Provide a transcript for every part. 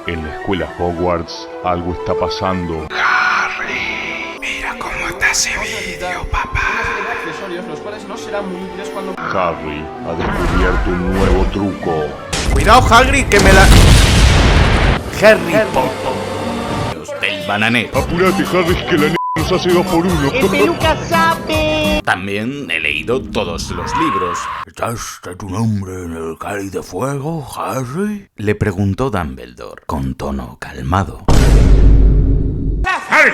En la escuela Hogwarts algo está pasando. Harry, mira cómo está ese vídeo, papá. Accesorios, los cuales no serán muy útiles cuando... Harry ha descubierto un nuevo truco. Cuidado, Hagrid, que me la... Harry Potter del bananero. Apúrate, Harry, que la nos hace 2 por 1. ¡El peluca sabe! También he leído todos los libros. ¿Echaste tu nombre en el cáliz de fuego, Harry? Le preguntó Dumbledore, con tono calmado. ¡Harry!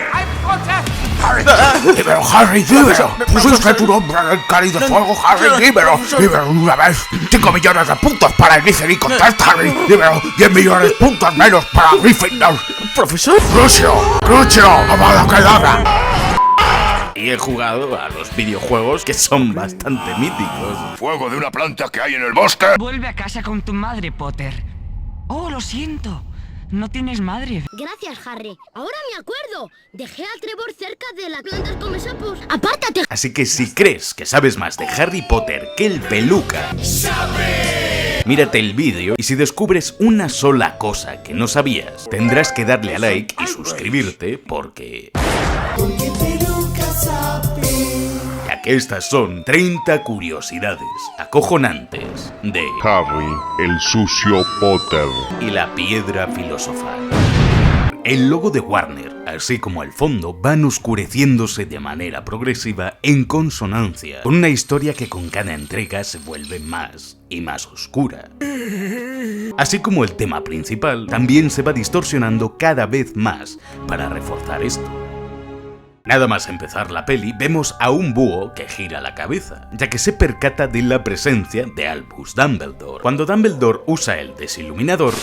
¡Dímelo, Harry, dímelo! ¿Pusiste tu nombre en el cáliz de fuego, Harry? ¡Dímelo! ¡Dímelo una vez! 5 millones de puntos para el Slytherin contra Harry. ¡Dímelo! 10 millones de puntos menos para Gryffindor. ¡Profesor! ¡Crucio! ¡Amada Kedavra! Y he jugado a los videojuegos que son bastante míticos. Fuego de una planta que hay en el bosque. Vuelve a casa con tu madre, Potter. Oh, lo siento. No tienes madre. Gracias, Harry. Ahora me acuerdo. Dejé a Trevor cerca de las plantas come sapos. ¡Apártate! Así que si crees que sabes más de Harry Potter que el peluca, mírate el vídeo y si descubres una sola cosa que no sabías, tendrás que darle a like y suscribirte porque ya que estas son 30 curiosidades acojonantes de Harry, el sucio Potter. y la piedra filosofal. El logo de Warner, así como el fondo, van oscureciéndose de manera progresiva en consonancia con una historia que con cada entrega se vuelve más y más oscura. Así como el tema principal también se va distorsionando cada vez más para reforzar esto. Nada más empezar la peli, vemos a un búho que gira la cabeza, ya que se percata de la presencia de Albus Dumbledore. Cuando Dumbledore usa el desiluminador,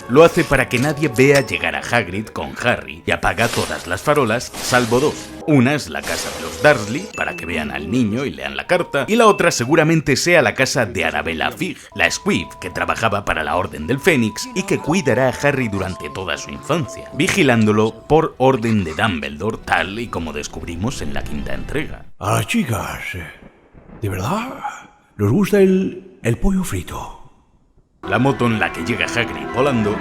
lo hace para que nadie vea llegar a Hagrid con Harry y apaga todas las farolas salvo 2. Una es la casa de los Dursley, para que vean al niño y lean la carta, y la otra seguramente sea la casa de Arabella Fig, la Squib que trabajaba para la Orden del Fénix y que cuidará a Harry durante toda su infancia, vigilándolo por orden de Dumbledore, tal y como descubrimos en la 5ª entrega. A las chicas, ¿de verdad? ¿Les gusta el pollo frito? La moto en la que llega Hagrid volando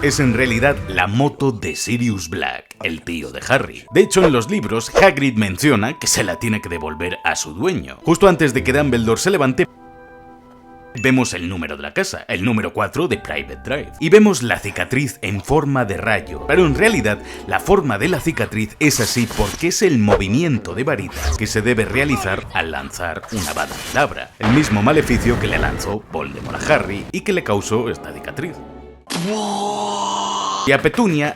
es en realidad la moto de Sirius Black, el tío de Harry. De hecho, en los libros, Hagrid menciona que se la tiene que devolver a su dueño. Justo antes de que Dumbledore se levante, vemos el número de la casa, el número 4 de Private Drive, y vemos la cicatriz en forma de rayo, pero en realidad la forma de la cicatriz es así porque es el movimiento de varitas que se debe realizar al lanzar una Avada Kedavra, el mismo maleficio que le lanzó Voldemort a Harry y que le causó esta cicatriz. Y a Petunia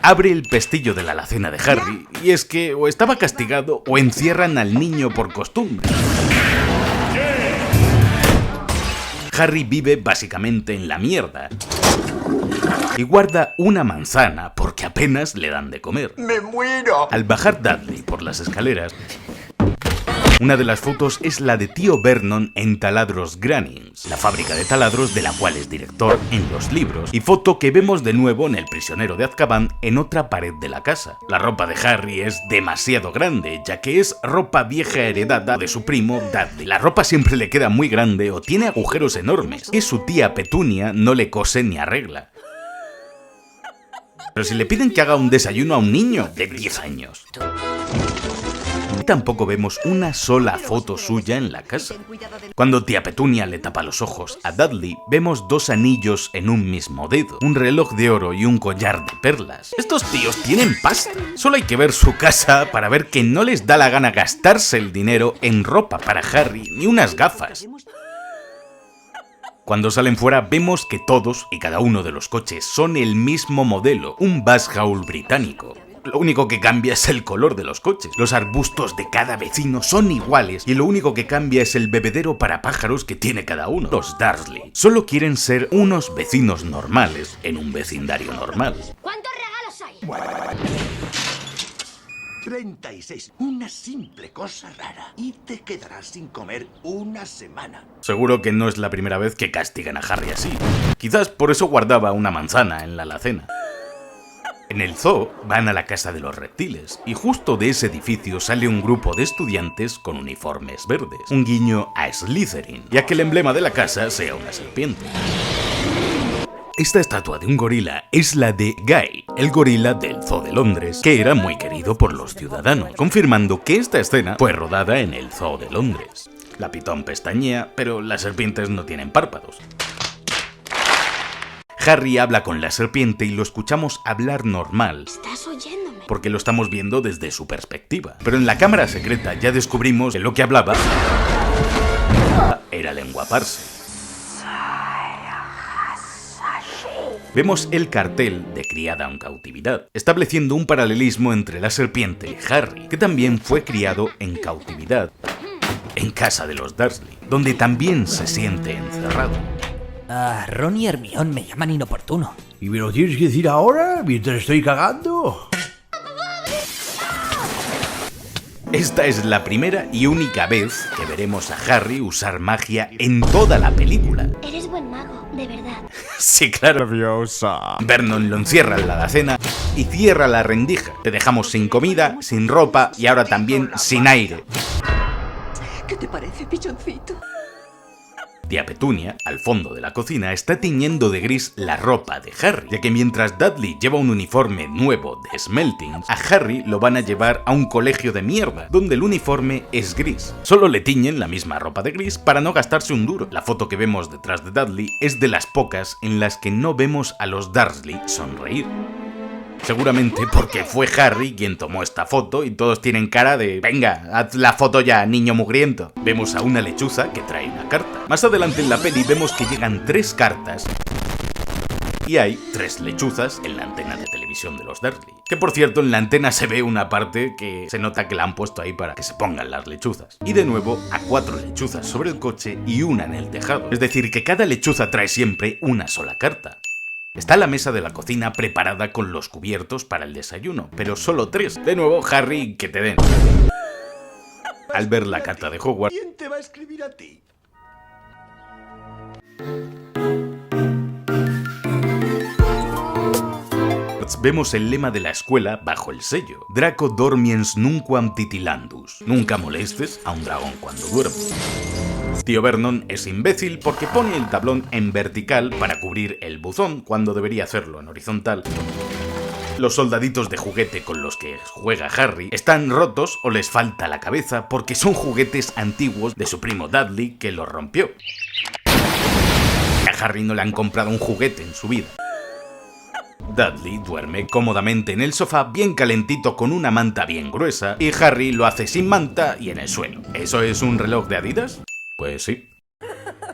abre el pestillo de la alacena de Harry, y es que o estaba castigado o encierran al niño por costumbre. Harry vive básicamente en la mierda y guarda una manzana porque apenas le dan de comer. ¡Me muero! Al bajar Dudley por las escaleras, una de las fotos es la de tío Vernon en Taladros Grannings, la fábrica de taladros de la cual es director en los libros, y foto que vemos de nuevo en El prisionero de Azkaban en otra pared de la casa. La ropa de Harry es demasiado grande, ya que es ropa vieja heredada de su primo Dudley. La ropa siempre le queda muy grande o tiene agujeros enormes, que su tía Petunia no le cose ni arregla. Pero si le piden que haga un desayuno a un niño de 10 años... Tampoco vemos una sola foto suya en la casa. Cuando tía Petunia le tapa los ojos a Dudley, vemos 2 anillos en un mismo dedo, un reloj de oro y un collar de perlas. Estos tíos tienen pasta. Solo hay que ver su casa para ver que no les da la gana gastarse el dinero en ropa para Harry ni unas gafas. Cuando salen fuera vemos que todos y cada uno de los coches son el mismo modelo, un Vauxhall británico. Lo único que cambia es el color de los coches. Los arbustos de cada vecino son iguales y lo único que cambia es el bebedero para pájaros que tiene cada uno. Los Dursley solo quieren ser unos vecinos normales en un vecindario normal. ¿Cuántos regalos hay? 36. Una simple cosa rara. Y te quedarás sin comer una semana. Seguro que no es la primera vez que castigan a Harry así. Quizás por eso guardaba una manzana en la alacena. En el zoo van a la casa de los reptiles y justo de ese edificio sale un grupo de estudiantes con uniformes verdes, un guiño a Slytherin, ya que el emblema de la casa sea una serpiente. Esta estatua de un gorila es la de Guy, el gorila del Zoo de Londres, que era muy querido por los ciudadanos, confirmando que esta escena fue rodada en el Zoo de Londres. La pitón pestañea, pero las serpientes no tienen párpados. Harry habla con la serpiente y lo escuchamos hablar normal. ¿Estás oyéndome? Porque lo estamos viendo desde su perspectiva. Pero en la cámara secreta ya descubrimos que lo que hablaba era lengua parsi. Vemos el cartel de criada en cautividad, estableciendo un paralelismo entre la serpiente y Harry, que también fue criado en cautividad en casa de los Dursley, donde también se siente encerrado. Ron y Hermione me llaman inoportuno. ¿Y me lo tienes que decir ahora, mientras estoy cagando? Esta es la primera y única vez que veremos a Harry usar magia en toda la película. Eres buen mago, de verdad. Sí, claro. Vernon lo encierra en la alacena y cierra la rendija. Te dejamos sin comida, sin ropa y ahora también sin aire. ¿Qué te parece, pichoncito? Tía Petunia, al fondo de la cocina, está tiñendo de gris la ropa de Harry, ya que mientras Dudley lleva un uniforme nuevo de Smeltings, a Harry lo van a llevar a un colegio de mierda, donde el uniforme es gris. Solo le tiñen la misma ropa de gris para no gastarse un duro. La foto que vemos detrás de Dudley es de las pocas en las que no vemos a los Dursley sonreír. Seguramente porque fue Harry quien tomó esta foto y todos tienen cara de «Venga, haz la foto ya, niño mugriento». Vemos a una lechuza que trae una carta. Más adelante en la peli vemos que llegan 3 cartas y hay 3 lechuzas en la antena de televisión de los Dursley. Que por cierto, en la antena se ve una parte que se nota que la han puesto ahí para que se pongan las lechuzas. Y de nuevo a 4 lechuzas sobre el coche y una en el tejado. Es decir, que cada lechuza trae siempre una sola carta. Está la mesa de la cocina preparada con los cubiertos para el desayuno, pero solo 3. De nuevo, Harry, que te den. Al ver la carta de Hogwarts, ¿Quién te va a escribir a ti? vemos el lema de la escuela bajo el sello: Draco dormiens nunquam titilandus. Nunca molestes a un dragón cuando duerme. Tío Vernon es imbécil porque pone el tablón en vertical para cubrir el buzón cuando debería hacerlo en horizontal. Los soldaditos de juguete con los que juega Harry están rotos o les falta la cabeza porque son juguetes antiguos de su primo Dudley que los rompió. A Harry no le han comprado un juguete en su vida. Dudley duerme cómodamente en el sofá bien calentito con una manta bien gruesa y Harry lo hace sin manta y en el suelo. ¿Eso es un reloj de Adidas? Pues sí.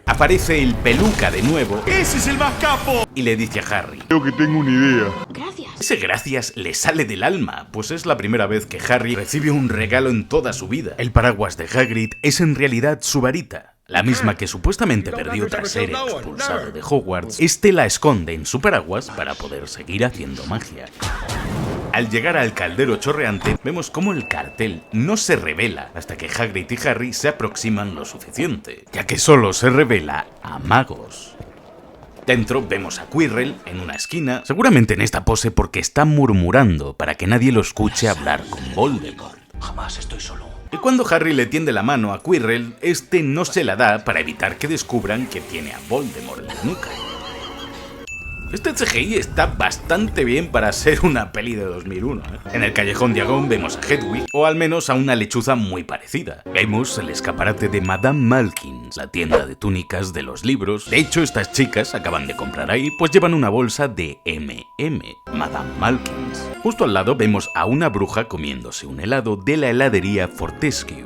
Aparece el peluca de nuevo. ¡Ese es el más capo! Y le dice a Harry: Creo que tengo una idea. Gracias. ese gracias le sale del alma, pues es la primera vez que Harry recibe un regalo en toda su vida. El paraguas de Hagrid es en realidad su varita, la misma que supuestamente perdió tras ser expulsado de Hogwarts. Este la esconde en su paraguas para poder seguir haciendo magia. Al llegar al caldero chorreante, vemos cómo el cartel no se revela hasta que Hagrid y Harry se aproximan lo suficiente, ya que solo se revela a magos. Dentro vemos a Quirrell en una esquina, seguramente en esta pose porque está murmurando para que nadie lo escuche hablar con Voldemort. Jamás estoy solo. Y cuando Harry le tiende la mano a Quirrell, este no se la da para evitar que descubran que tiene a Voldemort en la nuca. Este CGI está bastante bien para ser una peli de 2001. En el callejón Diagon vemos a Hedwig, o al menos a una lechuza muy parecida. Vemos el escaparate de Madame Malkins, la tienda de túnicas de los libros. De hecho, estas chicas acaban de comprar ahí, pues llevan una bolsa de M&M, Madame Malkins. Justo al lado vemos a una bruja comiéndose un helado de la heladería Fortescue.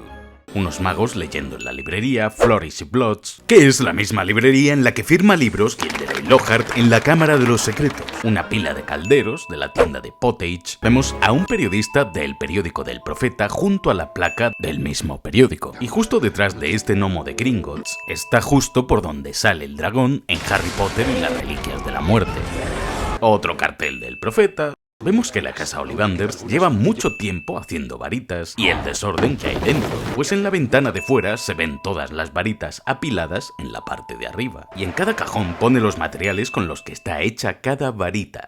Unos magos leyendo en la librería Flourish y Blotts, que es la misma librería en la que firma libros Gilderoy Lockhart en la Cámara de los Secretos. Una pila de calderos de la tienda de Pottage. Vemos a un periodista del periódico del Profeta junto a la placa del mismo periódico. Y justo detrás de este gnomo de Gringotts está justo por donde sale el dragón en Harry Potter y las Reliquias de la Muerte. Otro cartel del Profeta. Vemos que la casa Ollivanders lleva mucho tiempo haciendo varitas y el desorden que hay dentro, pues en la ventana de fuera se ven todas las varitas apiladas en la parte de arriba, y en cada cajón pone los materiales con los que está hecha cada varita.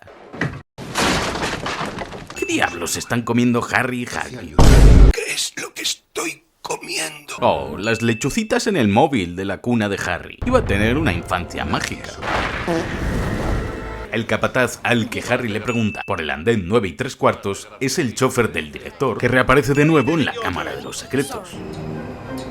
diablos están comiendo Harry y Hagrid? ¿Qué es lo que estoy comiendo? Oh, las lechucitas en el móvil de la cuna de Harry. Iba a tener una infancia mágica. El capataz al que Harry le pregunta por el andén 9 3/4 es el chofer del director, que reaparece de nuevo en la Cámara de los Secretos.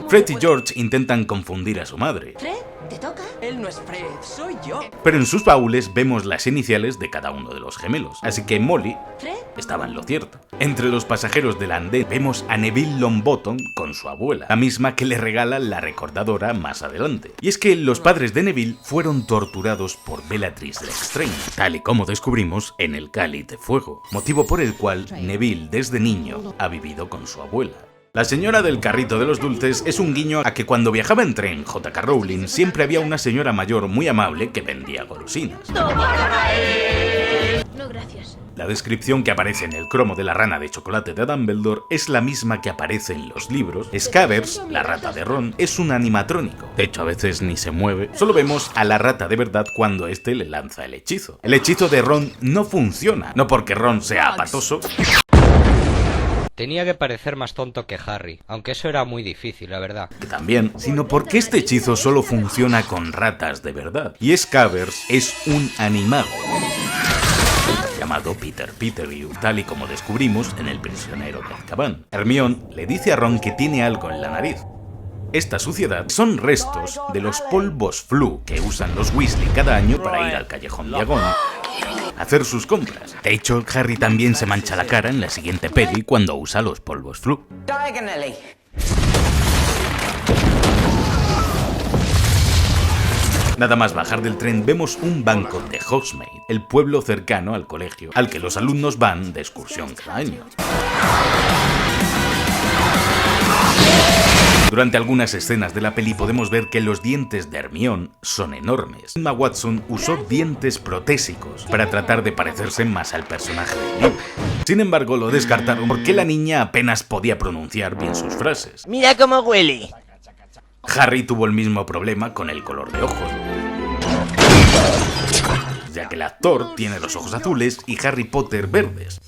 Fred y George intentan confundir a su madre. ¿Fred? ¿Te toca? Él no es Fred, soy yo. Pero en sus baúles vemos las iniciales de cada uno de los gemelos, así que Molly ¿Fred? estaba en lo cierto. Entre los pasajeros del andén vemos a Neville Longbottom con su abuela, la misma que le regala la recordadora más adelante. Y es que los padres de Neville fueron torturados por Bellatrix Lestrange, tal y como descubrimos en el Cáliz de Fuego, motivo por el cual Neville desde niño ha vivido con su abuela. La señora del carrito de los dulces es un guiño a que cuando viajaba en tren J.K. Rowling siempre había una señora mayor muy amable que vendía golosinas. No, gracias. La descripción que aparece en el cromo de la rana de chocolate de Dumbledore es la misma que aparece en los libros. Scabbers, la rata de Ron, es un animatrónico. De hecho, a veces ni se mueve. Solo vemos a la rata de verdad cuando este le lanza el hechizo. El hechizo de Ron no funciona, no porque Ron sea apatoso. Tenía que parecer más tonto que Harry, aunque eso era muy difícil, la verdad. Que también, sino porque este hechizo solo funciona con ratas de verdad. Y Scabbers es un animago llamado Peter Pettigrew, tal y como descubrimos en El prisionero de Azkaban. Hermione le dice a Ron que tiene algo en la nariz. Esta suciedad son restos de los polvos Flu que usan los Weasley cada año para ir al Callejón Diagon a hacer sus compras. De hecho, Harry también se mancha la cara en la siguiente peli cuando usa los polvos Flu. Nada más bajar del tren vemos un banco de Hogsmeade, el pueblo cercano al colegio al que los alumnos van de excursión cada año. Durante algunas escenas de la peli podemos ver que los dientes de Hermione son enormes. Emma Watson usó dientes protésicos para tratar de parecerse más al personaje del libro. Sin embargo, lo descartaron porque la niña apenas podía pronunciar bien sus frases. Mira cómo huele. Harry tuvo el mismo problema con el color de ojos, ya que el actor tiene los ojos azules y Harry Potter verdes.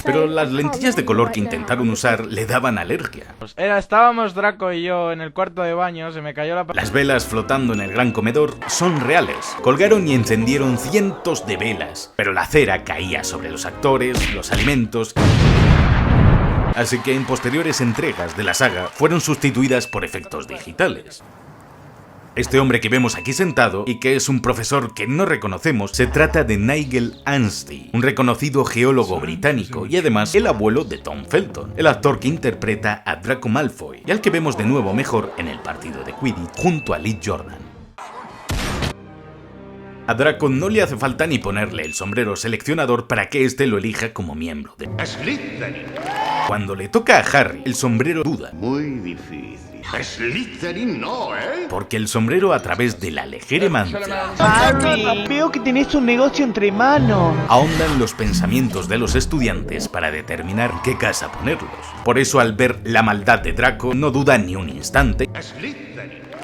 Pero las lentillas de color que intentaron usar le daban alergia. Estábamos Draco y yo en el cuarto de baño, se me cayó la... Las velas flotando en el gran comedor son reales. Colgaron y encendieron cientos de velas, pero la cera caía sobre los actores, los alimentos... Así que en posteriores entregas de la saga fueron sustituidas por efectos digitales. Este hombre que vemos aquí sentado, y que es un profesor que no reconocemos, se trata de Nigel Anstey, un reconocido geólogo británico y además el abuelo de Tom Felton, el actor que interpreta a Draco Malfoy, y al que vemos de nuevo mejor en el partido de Quidditch junto a Lee Jordan. A Draco no le hace falta ni ponerle el sombrero seleccionador para que éste lo elija como miembro de Slytherin. Cuando le toca a Harry, el sombrero duda. Muy difícil. Slytherin no, ¿eh? Porque el sombrero, a través de la legeremancia, Harry, veo que tenés un negocio entre manos. ahonda en los pensamientos de los estudiantes para determinar qué casa ponerlos. Por eso, al ver la maldad de Draco, no duda ni un instante.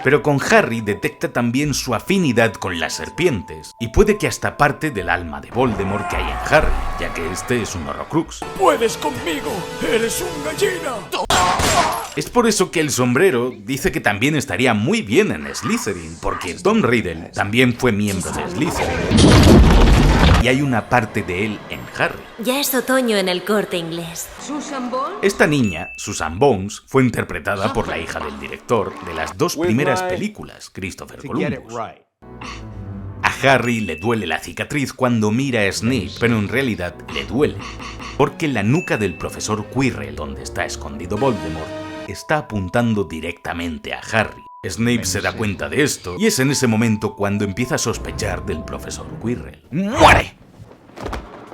Pero con Harry detecta también su afinidad con las serpientes, y puede que hasta parte del alma de Voldemort que hay en Harry, ya que este es un Horrocrux. ¡Puedes conmigo! ¡Eres un gallina! Es por eso que el sombrero dice que también estaría muy bien en Slytherin, porque Tom Riddle también fue miembro de Slytherin. Y hay una parte de él en Harry. Ya es otoño en el Corte Inglés. ¿Susan Bones? Esta niña, Susan Bones, fue interpretada por la hija del director de las dos primeras películas, Christopher Columbus. A Harry le duele la cicatriz cuando mira a Snape, pero en realidad le duele, porque la nuca del profesor Quirrell, donde está escondido Voldemort, está apuntando directamente a Harry. Snape se da cuenta de esto, y es en ese momento cuando empieza a sospechar del profesor Quirrell. ¡Muere!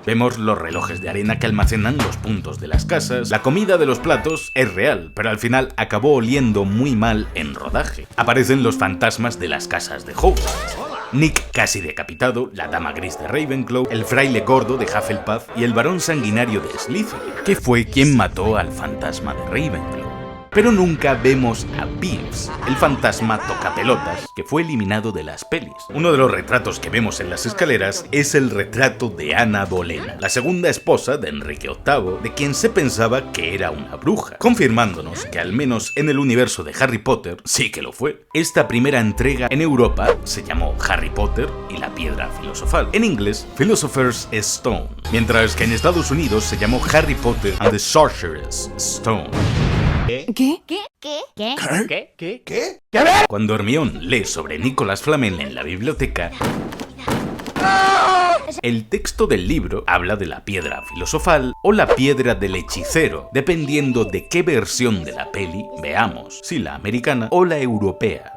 Vemos los relojes de arena que almacenan los puntos de las casas. La comida de los platos es real, pero al final acabó oliendo muy mal en rodaje. Aparecen los fantasmas de las casas de Hogwarts. Nick casi decapitado, la dama gris de Ravenclaw, el fraile gordo de Hufflepuff y el varón sanguinario de Slytherin, que fue quien mató al fantasma de Ravenclaw. Pero nunca vemos a Peeves, el fantasma tocapelotas que fue eliminado de las pelis. Uno de los retratos que vemos en las escaleras es el retrato de Ana Bolena, la segunda esposa de Enrique VIII, de quien se pensaba que era una bruja, confirmándonos que al menos en el universo de Harry Potter sí que lo fue. Esta primera entrega en Europa se llamó Harry Potter y la Piedra Filosofal, en inglés Philosopher's Stone, mientras que en Estados Unidos se llamó Harry Potter and the Sorcerer's Stone. ¿Qué? Cuando Hermione lee sobre Nicolas Flamel en la biblioteca, el texto del libro habla de la piedra filosofal o la piedra del hechicero, dependiendo de qué versión de la peli veamos, si la americana o la europea.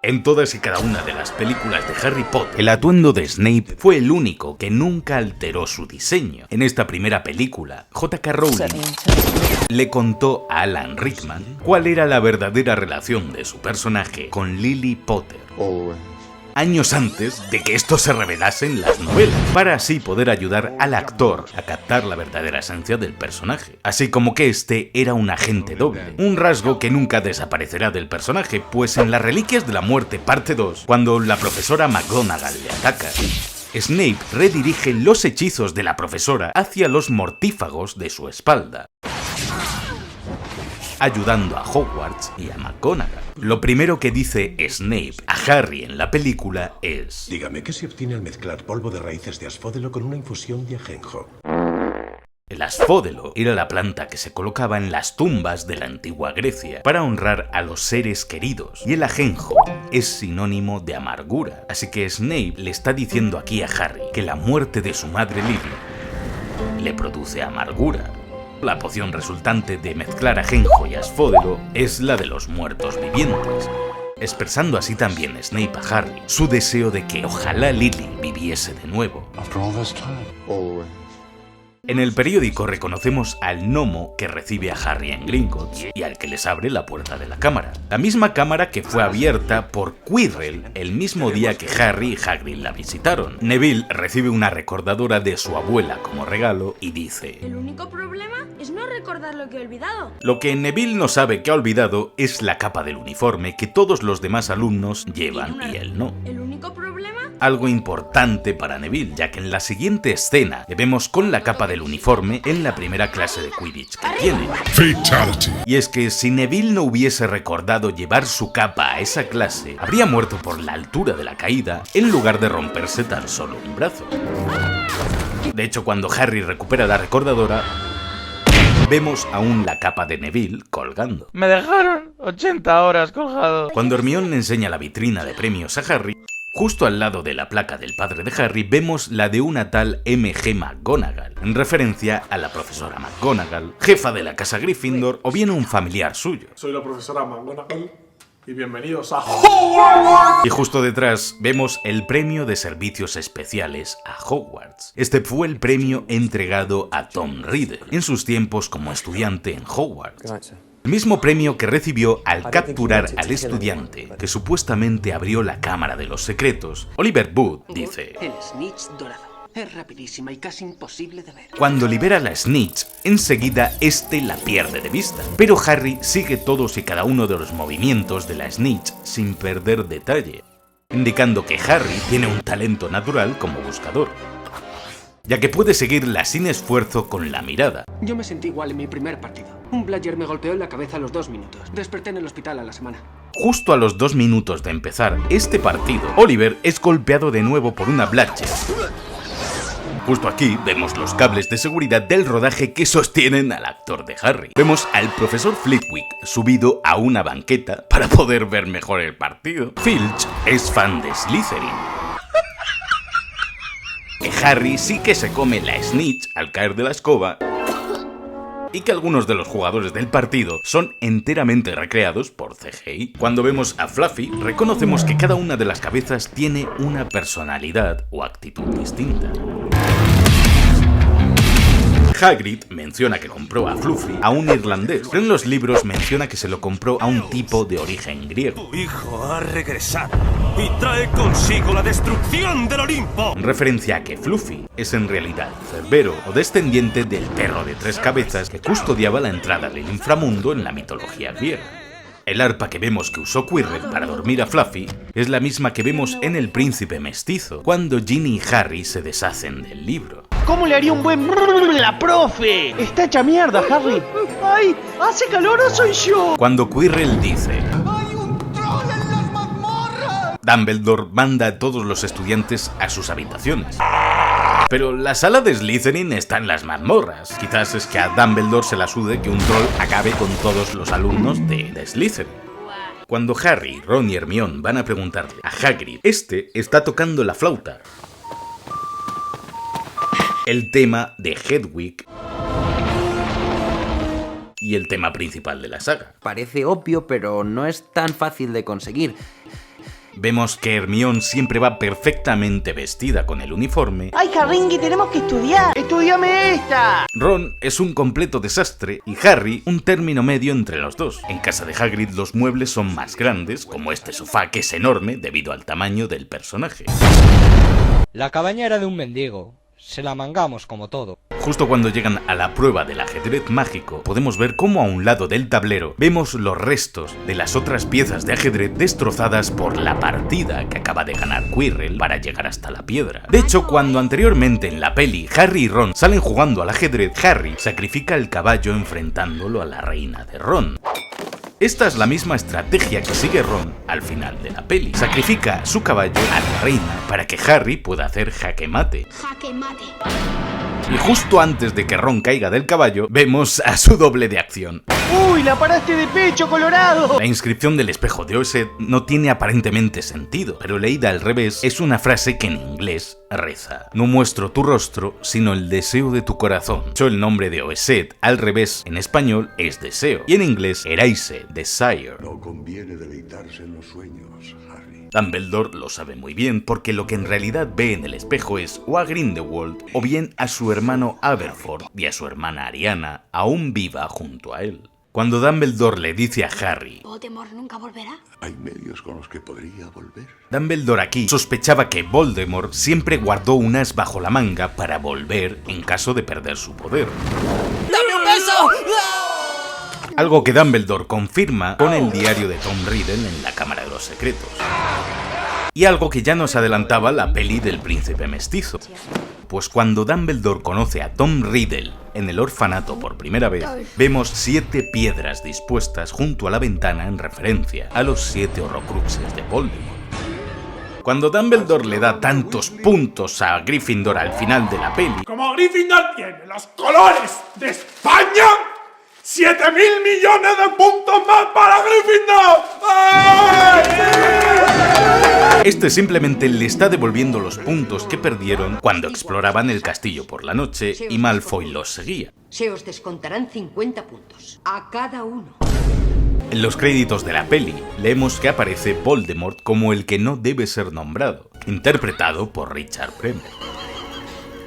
En todas y cada una de las películas de Harry Potter, el atuendo de Snape fue el único que nunca alteró su diseño. En esta primera película, J.K. Rowling le contó a Alan Rickman cuál era la verdadera relación de su personaje con Lily Potter, años antes de que esto se revelase en las novelas, para así poder ayudar al actor a captar la verdadera esencia del personaje, así como que este era un agente doble, un rasgo que nunca desaparecerá del personaje, pues en las Reliquias de la Muerte parte 2, cuando la profesora McGonagall le ataca, Snape redirige los hechizos de la profesora hacia los mortífagos de su espalda, ayudando a Hogwarts y a McGonagall. Lo primero que dice Snape a Harry en la película es: Dígame, ¿qué se obtiene al mezclar polvo de raíces de asfódelo con una infusión de ajenjo? El asfódelo era la planta que se colocaba en las tumbas de la antigua Grecia para honrar a los seres queridos, y el ajenjo es sinónimo de amargura. Así que Snape le está diciendo aquí a Harry que la muerte de su madre Lily le produce amargura. La poción resultante de mezclar ajenjo y asfódelo es la de los muertos vivientes, expresando así también Snape a Harry su deseo de que ojalá Lily viviese de nuevo. En el periódico reconocemos al gnomo que recibe a Harry en Gringotts y al que les abre la puerta de la cámara. La misma cámara que fue abierta por Quirrell el mismo día que Harry y Hagrid la visitaron. Neville recibe una recordadora de su abuela como regalo y dice: El único problema es no recordar lo que he olvidado. Lo que Neville no sabe que ha olvidado es la capa del uniforme que todos los demás alumnos llevan y él no. El único problema... Algo importante para Neville, ya que en la siguiente escena le vemos con la capa del uniforme en la primera clase de Quidditch que tiene. Fatality. Y es que si Neville no hubiese recordado llevar su capa a esa clase, habría muerto por la altura de la caída en lugar de romperse tan solo un brazo. De hecho, cuando Harry recupera la recordadora, vemos aún la capa de Neville colgando. Me dejaron 80 horas colgado. Cuando Hermione le enseña la vitrina de premios a Harry, justo al lado de la placa del padre de Harry vemos la de una tal M.G. McGonagall, en referencia a la profesora McGonagall, jefa de la casa Gryffindor o bien un familiar suyo. Soy la profesora McGonagall y bienvenidos a Hogwarts. Y justo detrás vemos el premio de servicios especiales a Hogwarts. Este fue el premio entregado a Tom Riddle en sus tiempos como estudiante en Hogwarts. El mismo premio que recibió al capturar al estudiante que supuestamente abrió la Cámara de los Secretos. Oliver Wood dice: El snitch dorado. Es rapidísima y casi imposible de ver. Cuando libera la snitch, enseguida este la pierde de vista. Pero Harry sigue todos y cada uno de los movimientos de la snitch sin perder detalle, indicando que Harry tiene un talento natural como buscador, ya que puede seguirla sin esfuerzo con la mirada. Yo me sentí igual en mi primer partido. Un Bludger me golpeó en la cabeza a los 2 minutos. Desperté en el hospital a la semana. Justo a los 2 minutos de empezar este partido, Oliver es golpeado de nuevo por una Bludger. Justo aquí vemos los cables de seguridad del rodaje que sostienen al actor de Harry. Vemos al profesor Flitwick subido a una banqueta para poder ver mejor el partido. Filch es fan de Slytherin. Harry sí que se come la snitch al caer de la escoba, y que algunos de los jugadores del partido son enteramente recreados por CGI. Cuando vemos a Fluffy, reconocemos que cada una de las cabezas tiene una personalidad o actitud distinta. Hagrid menciona que compró a Fluffy a un irlandés, pero en los libros menciona que se lo compró a un tipo de origen griego. Tu hijo ha regresado y trae consigo la destrucción del Olimpo. En referencia a que Fluffy es en realidad Cerbero o descendiente del perro de 3 cabezas que custodiaba la entrada del inframundo en la mitología griega. El arpa que vemos que usó Quirrell para dormir a Fluffy es la misma que vemos en El Príncipe Mestizo, cuando Ginny y Harry se deshacen del libro. ¿Cómo le haría un buen la profe? Está hecha mierda, Harry. ¡Ay! ¡Hace calor o soy yo! Cuando Quirrell dice: Dumbledore manda a todos los estudiantes a sus habitaciones. Pero la sala de Slytherin está en las mazmorras. Quizás es que a Dumbledore se la sude que un troll acabe con todos los alumnos de Slytherin. Cuando Harry, Ron y Hermione van a preguntarle a Hagrid, este está tocando la flauta. El tema de Hedwig y el tema principal de la saga. Parece obvio, pero no es tan fácil de conseguir. Vemos que Hermione siempre va perfectamente vestida con el uniforme. ¡Ay, Harringui, tenemos que estudiar! ¡Estudiame esta! Ron es un completo desastre y Harry un término medio entre los dos. En casa de Hagrid los muebles son más grandes, como este sofá que es enorme debido al tamaño del personaje. La cabaña era de un mendigo. Se la mangamos como todo. Justo cuando llegan a la prueba del ajedrez mágico, podemos ver cómo a un lado del tablero vemos los restos de las otras piezas de ajedrez destrozadas por la partida que acaba de ganar Quirrell para llegar hasta la piedra. De hecho, cuando anteriormente en la peli Harry y Ron salen jugando al ajedrez, Harry sacrifica el caballo enfrentándolo a la reina de Ron. Esta es la misma estrategia que sigue Ron al final de la peli. Sacrifica su caballo a la reina para que Harry pueda hacer jaque mate. Jaque mate. Y justo antes de que Ron caiga del caballo, vemos a su doble de acción. ¡Uy, la paraste de pecho, Colorado! La inscripción del espejo de Oesed no tiene aparentemente sentido, pero leída al revés es una frase que en inglés reza: no muestro tu rostro, sino el deseo de tu corazón. De hecho, el nombre de Oesed al revés en español es deseo, y en inglés eraise, desire. No conviene deleitarse en los sueños, Harry. Dumbledore lo sabe muy bien porque lo que en realidad ve en el espejo es o a Grindelwald o bien a su hermano Aberforth y a su hermana Ariana aún viva junto a él. Cuando Dumbledore le dice a Harry: ¿Voldemort nunca volverá? Hay medios con los que podría volver. Dumbledore aquí sospechaba que Voldemort siempre guardó un as bajo la manga para volver en caso de perder su poder. ¡Dame un beso! Algo que Dumbledore confirma con el diario de Tom Riddle en la Cámara de los Secretos. Y algo que ya nos adelantaba la peli del Príncipe Mestizo. Pues cuando Dumbledore conoce a Tom Riddle en el orfanato por primera vez, vemos 7 piedras dispuestas junto a la ventana en referencia a los 7 horrocruxes de Voldemort. Cuando Dumbledore le da tantos puntos a Gryffindor al final de la peli, Como Gryffindor tiene los colores de España, 7.000 millones de puntos más para Gryffindor. este simplemente le está devolviendo los puntos que perdieron cuando exploraban el castillo por la noche y Malfoy los seguía. Se os descontarán 50 puntos a cada uno. En los créditos de la peli leemos que aparece Voldemort como el que no debe ser nombrado, interpretado por Richard Bremmer.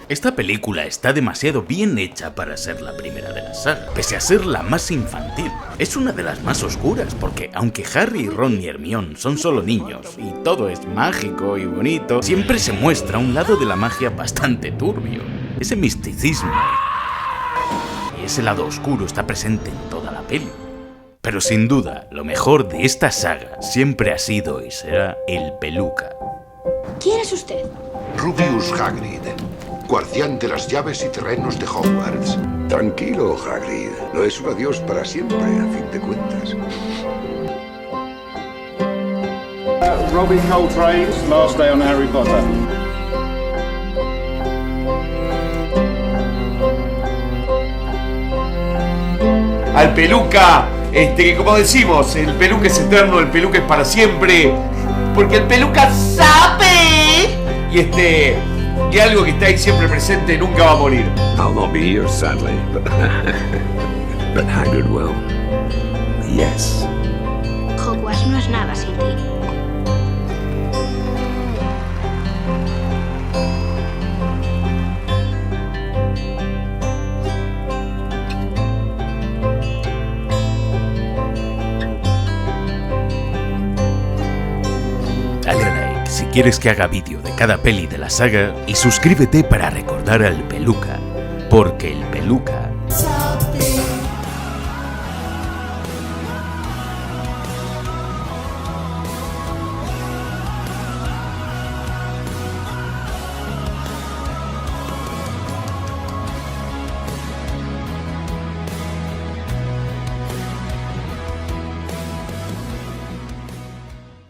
Esta película está demasiado bien hecha para ser la primera de la saga, pese a ser la más infantil. Es una de las más oscuras, porque aunque Harry, Ron y Hermione son solo niños y todo es mágico y bonito, siempre se muestra un lado de la magia bastante turbio. Ese misticismo y ese lado oscuro está presente en toda la peli. Pero sin duda, lo mejor de esta saga siempre ha sido y será el Peluca. ¿Quién es usted? Rubius Hagrid, guardián de las llaves y terrenos de Hogwarts. Tranquilo, Hagrid. No es un adiós para siempre, a fin de cuentas. Robin Coltrane's Last Day on Harry Potter. Al Peluca, que como decimos, el Peluca es eterno, el Peluca es para siempre, porque el Peluca sabe. Y algo que está ahí siempre presente nunca va a morir. I'll not be here, sadly, but Hagrid will. Yes. Hogwarts no es nada sin ti. quieres que haga vídeo de cada peli de la saga y suscríbete para recordar al Peluca, porque el Peluca